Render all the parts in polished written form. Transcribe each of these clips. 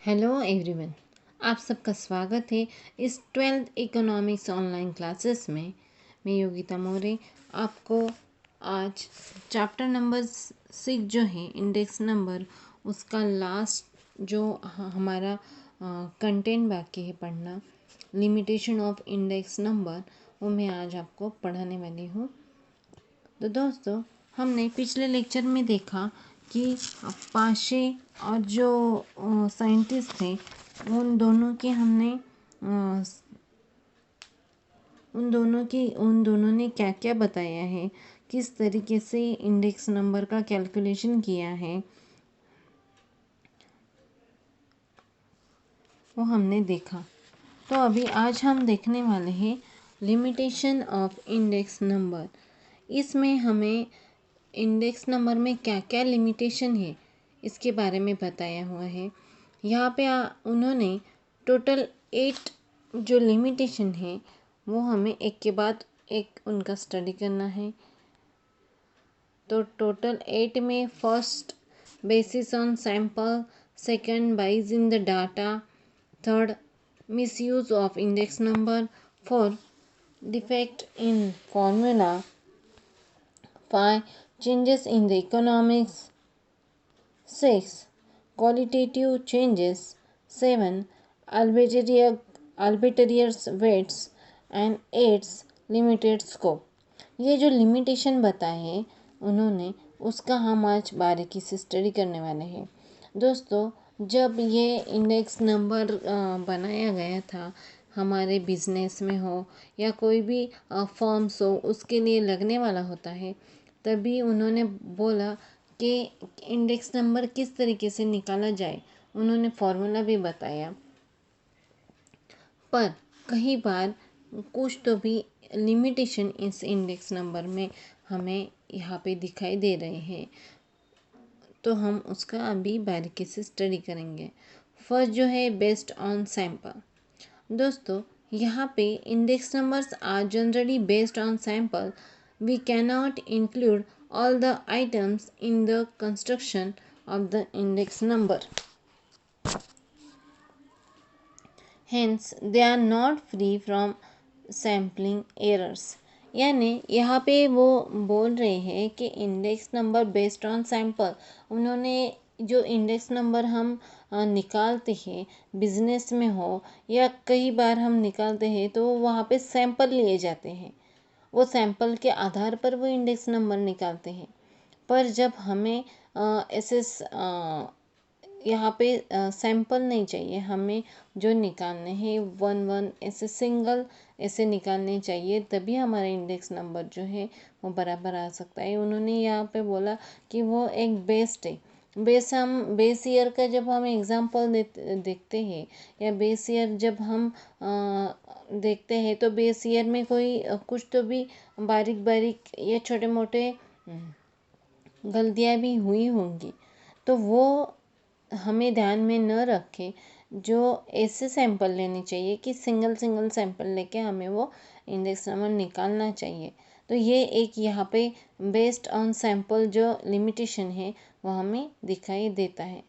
Hello everyone. आप सबका स्वागत है इस 12th इकोनॉमिक्स ऑनलाइन क्लासेस में। मैं योगिता मौर्य आपको आज चैप्टर नंबर 6 जो है इंडेक्स नंबर, उसका लास्ट जो हमारा कंटेंट बाकी है पढ़ना, लिमिटेशन ऑफ इंडेक्स नंबर, वो मैं आज आपको पढ़ाने वाली हूँ। तो दोस्तों, हमने पिछले लेक्चर में देखा कि पाशे और जो साइंटिस्ट थे उन दोनों ने क्या क्या बताया है, किस तरीके से इंडेक्स नंबर का कैलकुलेशन किया है, वो हमने देखा। तो अभी आज हम देखने वाले हैं लिमिटेशन ऑफ इंडेक्स नंबर। इसमें हमें इंडेक्स नंबर में क्या क्या लिमिटेशन है इसके बारे में बताया हुआ है। यहाँ पे उन्होंने टोटल 8 जो लिमिटेशन है वो हमें एक के बाद एक उनका स्टडी करना है। तो टोटल 8 में first basis on sample, second bias in the data, third misuse of index number, 4 defect in formula, 5 changes in the economics, 6 qualitative changes, 7 arbitrary weights and 8 limited scope। ये जो लिमिटेशन बताए हैं उन्होंने, उसका हम आज बारीकी से स्टडी करने वाले हैं। दोस्तों, जब ये इंडेक्स नंबर बनाया गया था, हमारे बिजनेस में हो या कोई भी फॉर्म्स हो उसके लिए लगने वाला होता है, तभी उन्होंने बोला कि इंडेक्स नंबर किस तरीके से निकाला जाए। उन्होंने फॉर्मूला भी बताया, पर कई बार कुछ तो भी लिमिटेशन इस इंडेक्स नंबर में हमें यहाँ पे दिखाई दे रहे हैं, तो हम उसका अभी बारीकी से स्टडी करेंगे। फर्स्ट जो है बेस्ड ऑन सैंपल। दोस्तों, यहाँ पे index numbers are generally based on sample. We cannot include all the items in the construction of the index number. Hence, they are not free from sampling errors. यानी यहाँ पे वो बोल रहे हैं कि index number based on sample, उन्होंने जो इंडेक्स नंबर हम निकालते हैं बिजनेस में हो या कई बार हम निकालते हैं तो वहाँ पे सैंपल लिए जाते हैं, वो सैंपल के आधार पर वो इंडेक्स नंबर निकालते हैं। पर जब हमें ऐसे यहाँ पे सैंपल नहीं चाहिए, हमें जो निकालने हैं 1 ऐसे सिंगल ऐसे निकालने चाहिए, तभी हमारा इंडेक्स नंबर जो है वो बराबर आ सकता है। उन्होंने यहाँ पे बोला कि वो एक बेस्ड है। बेस ईयर का जब हम एग्जांपल देखते हैं या बेस ईयर जब हम देखते हैं, तो बेस ईयर में कोई कुछ तो भी बारीक बारीक या छोटे मोटे गलतियाँ भी हुई होंगी, तो वो हमें ध्यान में न रखें। जो ऐसे सैंपल लेने चाहिए कि सिंगल सैंपल लेके हमें वो इंडेक्स नंबर निकालना चाहिए। तो ये एक यहाँ पे बेस्ड ऑन सैंपल जो लिमिटेशन है वो हमें दिखाई देता है।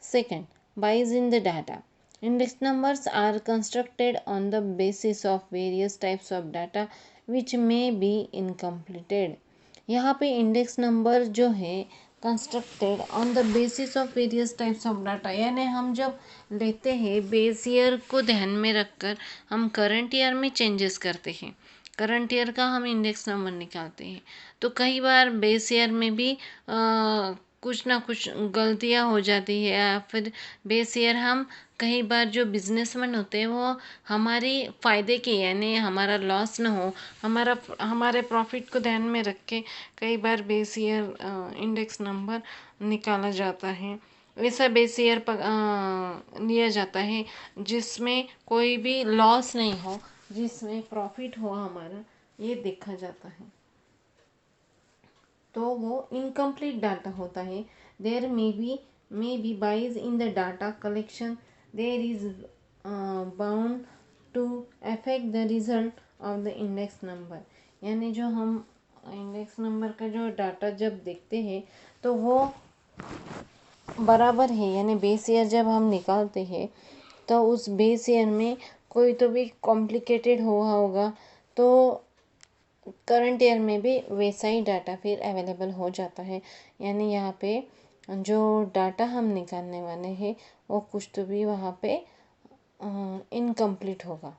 Second, bias in the data. Index numbers are constructed on the basis of various types of data which may be incompleted. यहाँ पे इंडेक्स नंबर जो है constructed on the basis of various types of data, यानी हम जब लेते हैं base year को ध्यान में रखकर हम करंट ईयर में चेंजेस करते हैं, करंट ईयर का हम इंडेक्स नंबर निकालते हैं। तो कई बार बेस ईयर में भी कुछ ना कुछ गलतियां हो जाती है, या फिर बेस ईयर हम कई बार जो बिजनेसमैन होते हैं वो हमारे फ़ायदे के, यानी हमारा लॉस ना हो, हमारे प्रॉफिट को ध्यान में रख के कई बार बेस ईयर इंडेक्स नंबर निकाला जाता है। ऐसा बेस ईयर लिया जाता है जिसमें कोई भी लॉस नहीं हो, जिसमें प्रॉफिट हो हमारा, ये देखा जाता है। तो वो इनकम्प्लीट डाटा होता है। There may be bias in the data collection, there is bound to affect the result of the index number. यानी जो हम इंडेक्स नंबर का जो डाटा जब देखते हैं तो वो बराबर है, यानी बेस ईयर जब हम निकालते हैं तो उस बेस ईयर में कोई तो भी कॉम्प्लिकेटेड हुआ होगा, तो करंट ईयर में भी वैसा ही डाटा फिर अवेलेबल हो जाता है। यानी यहाँ पे जो डाटा हम निकालने वाले हैं वो कुछ तो भी वहाँ पे इनकम्प्लीट होगा।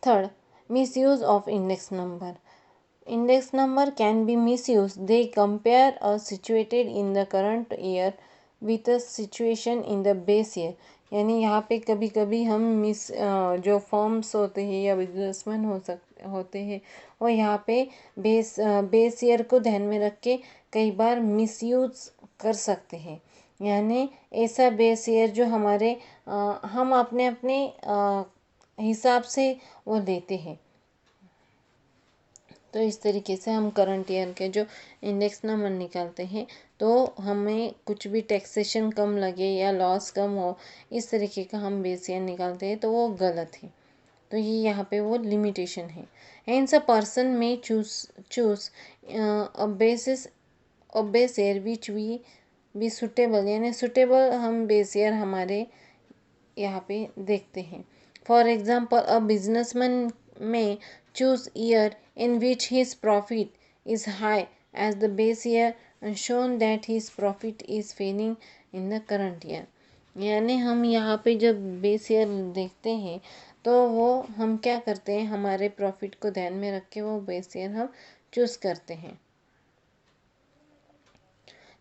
Third, misuse of index number. Index number can be misused. They compare a situated in the current year with a situation in the base year. यानी यहाँ पे कभी कभी हम जो फॉर्म्स होते हैं या बिजनेसमैन होते हैं वो यहाँ पे बेस ईयर को ध्यान में रख के कई बार मिसयूज कर सकते हैं। यानी ऐसा बेस ईयर जो हम अपने अपने हिसाब से वो लेते हैं। तो इस तरीके से हम करंट ईयर के जो इंडेक्स नंबर निकालते हैं तो हमें कुछ भी टैक्सेशन कम लगे या लॉस कम हो, इस तरीके का हम बेस ईयर निकालते हैं तो वो गलत है। तो ये यहाँ पे वो लिमिटेशन है। Hence a person may choose a base year which we be suitable, यानी सुटेबल हम बेस ईयर हमारे यहाँ पे देखते हैं। For example a businessman may choose year in which his profit is high as the base year and shown that his profit is failing in the current year। यानी हम यहाँ पे जब बेस ईयर देखते हैं तो वो हम क्या करते हैं, हमारे प्रॉफिट को ध्यान में रख के वो बेस ईयर हम चूज़ करते हैं,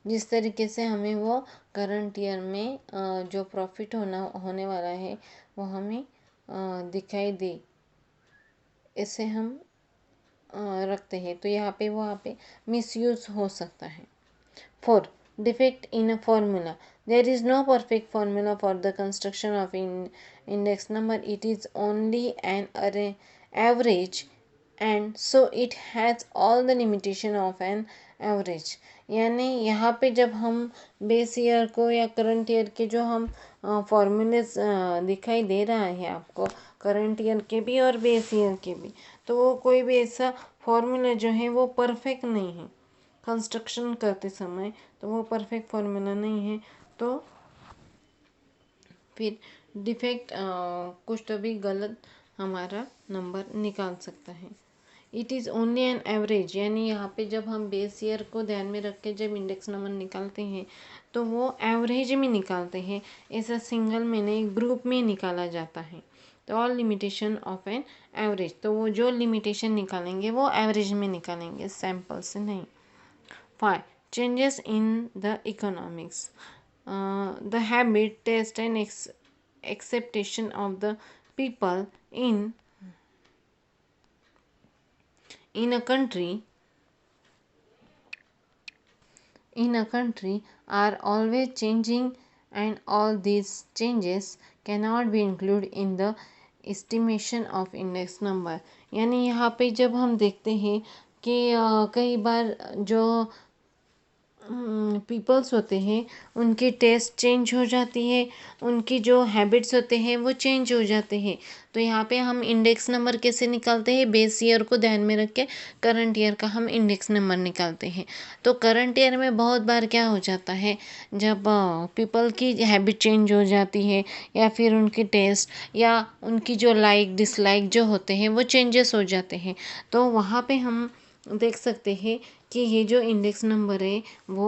जिस तरीके से हमें वो करंट ईयर में जो प्रॉफिट होने वाला है वो हमें दिखाई दे, इसे हम रखते हैं। तो यहाँ पे मिसयूज हो सकता है। 4. Defect in a formula. There is no perfect formula for the construction of index number. It is only an average, and so it has all the limitation of an average। यानी यहाँ पे जब हम base year को या current year के जो हम फॉर्मूलेस दिखाई दे रहा है आपको, करंट ईयर के भी और बेस ईयर के भी, तो वो कोई भी ऐसा फॉर्मूला जो है वो परफेक्ट नहीं है कंस्ट्रक्शन करते समय, तो वो परफेक्ट फॉर्मूला नहीं है। तो फिर डिफेक्ट कुछ तो भी गलत हमारा नंबर निकाल सकता है। It is only an average, यानी यहाँ पे जब हम बेस ईयर को ध्यान में रख के जब इंडेक्स नंबर निकालते हैं तो वो एवरेज में निकालते हैं, ऐसा सिंगल में नहीं ग्रुप में निकाला जाता है। तो all limitation of an average, तो वो जो लिमिटेशन निकालेंगे वो एवरेज में निकालेंगे, सैम्पल से नहीं। 5. Changes in the economics. The habit, taste and acceptation of the people in a country are always changing, and all these changes cannot be included in the estimation of index number। यानी यहाँ पे जब हम देखते हैं कि कई बार जो पीपल्स होते हैं उनकी टेस्ट चेंज हो जाती है, उनकी जो हैबिट्स होते हैं वो चेंज हो जाते हैं। तो यहाँ पे हम इंडेक्स नंबर कैसे निकालते हैं, बेस ईयर को ध्यान में रख के करंट ईयर का हम इंडेक्स नंबर निकालते हैं। तो करंट ईयर में बहुत बार क्या हो जाता है, जब पीपल की हैबिट चेंज हो जाती है या फिर उनकी टेस्ट या उनकी जो लाइक डिसलाइक जो होते हैं वो चेंजेस हो जाते हैं, तो वहाँ पे हम देख सकते हैं कि ये जो इंडेक्स नंबर है वो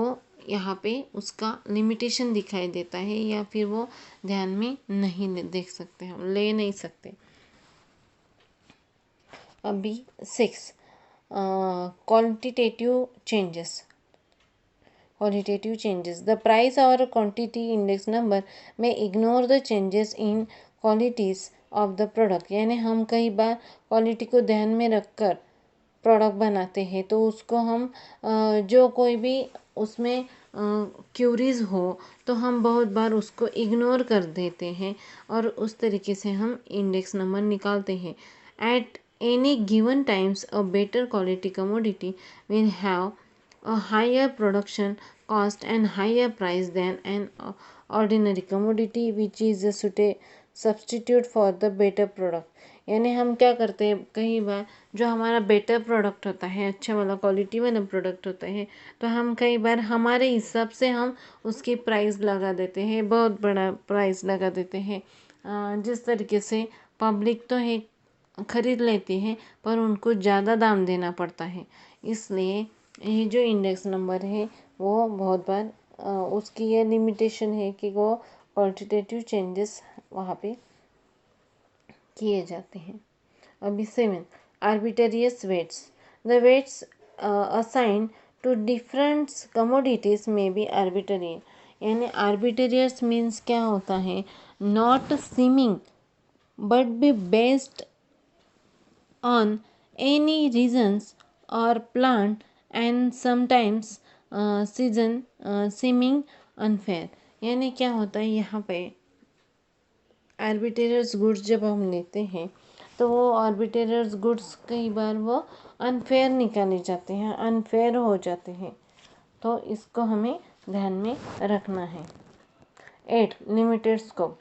यहाँ पे उसका लिमिटेशन दिखाई देता है या फिर वो ध्यान में नहीं देख सकते, हम ले नहीं सकते। अभी 6. Qualitative changes. The price or quantity index number may ignore the changes in qualities of the product। यानी हम कई बार क्वालिटी को ध्यान में रखकर प्रोडक्ट बनाते हैं, तो उसको हम जो कोई भी उसमें क्यूरीज हो तो हम बहुत बार उसको इग्नोर कर देते हैं और उस तरीके से हम इंडेक्स नंबर निकालते हैं। At any given times a better quality commodity will have a higher production cost and higher price than an ordinary commodity which is a substitute for the better product। यानी हम क्या करते हैं, कई बार जो हमारा बेटर प्रोडक्ट होता है, अच्छा वाला क्वालिटी वाला प्रोडक्ट होता है, तो हम कई बार हमारे हिसाब से हम उसकी प्राइस लगा देते हैं, बहुत बड़ा प्राइस लगा देते हैं। जिस तरीके से पब्लिक तो है खरीद लेती है, पर उनको ज़्यादा दाम देना पड़ता है। इसलिए ये जो इंडेक्स नंबर है वो बहुत बार उसकी ये लिमिटेशन है कि वो क्वांटिटेटिव चेंजेस वहाँ पे किए जाते हैं। अभी 7, arbitrarious weights. The weights assign to different commodities में बी आर्बिट्रेरी। यानी आर्बिट्रेरियस मीन्स क्या होता है, not seeming but be based on any reasons or plant and sometimes season seeming unfair। यानी क्या होता है यहाँ पे, आर्बिट्रेरियस गुड्स जब हम लेते हैं तो वो आर्बिट्रेरियस गुड्स कई बार वो अनफेयर निकाले जाते हैं, अनफेयर हो जाते हैं, तो इसको हमें ध्यान में रखना है। 8, लिमिटेड स्कोप।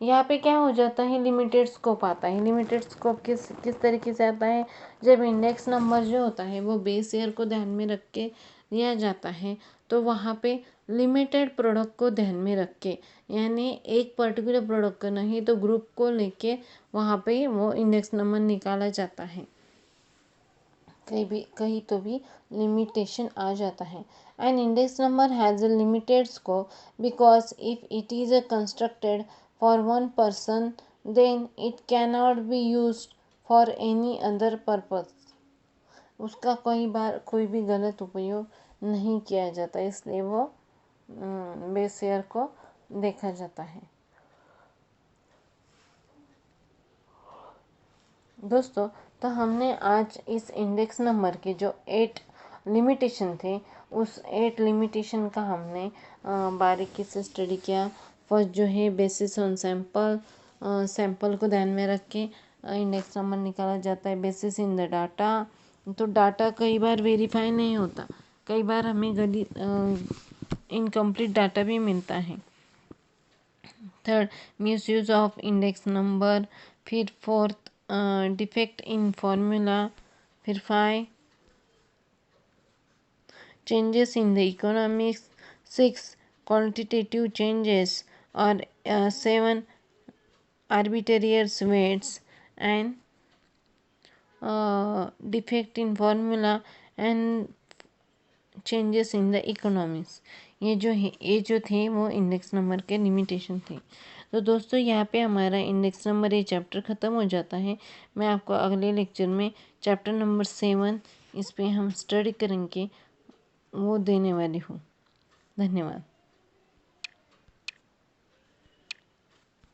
यहाँ पे क्या हो जाता है, लिमिटेड स्कोप आता है। लिमिटेड स्कोप किस तरीके से आता है, जब इंडेक्स नंबर जो होता है वो बेस ईयर को ध्यान में रख के दिया जाता है, तो वहाँ पे लिमिटेड प्रोडक्ट को ध्यान में रख के, यानी एक पर्टिकुलर प्रोडक्ट का नहीं तो ग्रुप को लेके वहाँ पे वो इंडेक्स नंबर निकाला जाता है। कहीं तो भी लिमिटेशन आ जाता है। An index number has a limited scope because if it is a constructed for one person then it cannot be used for any other purpose. उसका कई बार कोई भी गलत उपयोग नहीं किया जाता, इसलिए वो बेस ईयर को देखा जाता है। दोस्तों, तो हमने आज इस इंडेक्स नंबर के जो 8 लिमिटेशन थे, उस 8 लिमिटेशन का हमने बारीकी से स्टडी किया। फर्स्ट जो है बेसिस ऑन सैंपल, सैंपल को ध्यान में रख के इंडेक्स नंबर निकाला जाता है। बेसिस इन द डाटा, तो डाटा कई बार वेरीफाई नहीं होता, कई बार हमें इनकम्प्लीट डाटा भी मिलता है। Third, misuse of index number. फिर फोर्थ, डिफेक्ट इन फॉर्मूला। फिर 5, changes in the economics। 6, quantitative changes। और 7, arbitrary weights and defect in formula and changes in the economics। ये जो थे वो इंडेक्स नंबर के लिमिटेशन थे। तो दोस्तों, यहाँ पे हमारा इंडेक्स नंबर ये चैप्टर ख़त्म हो जाता है। मैं आपको अगले लेक्चर में चैप्टर नंबर 7 इस पे हम स्टडी करेंगे वो देने वाली हूँ। धन्यवाद।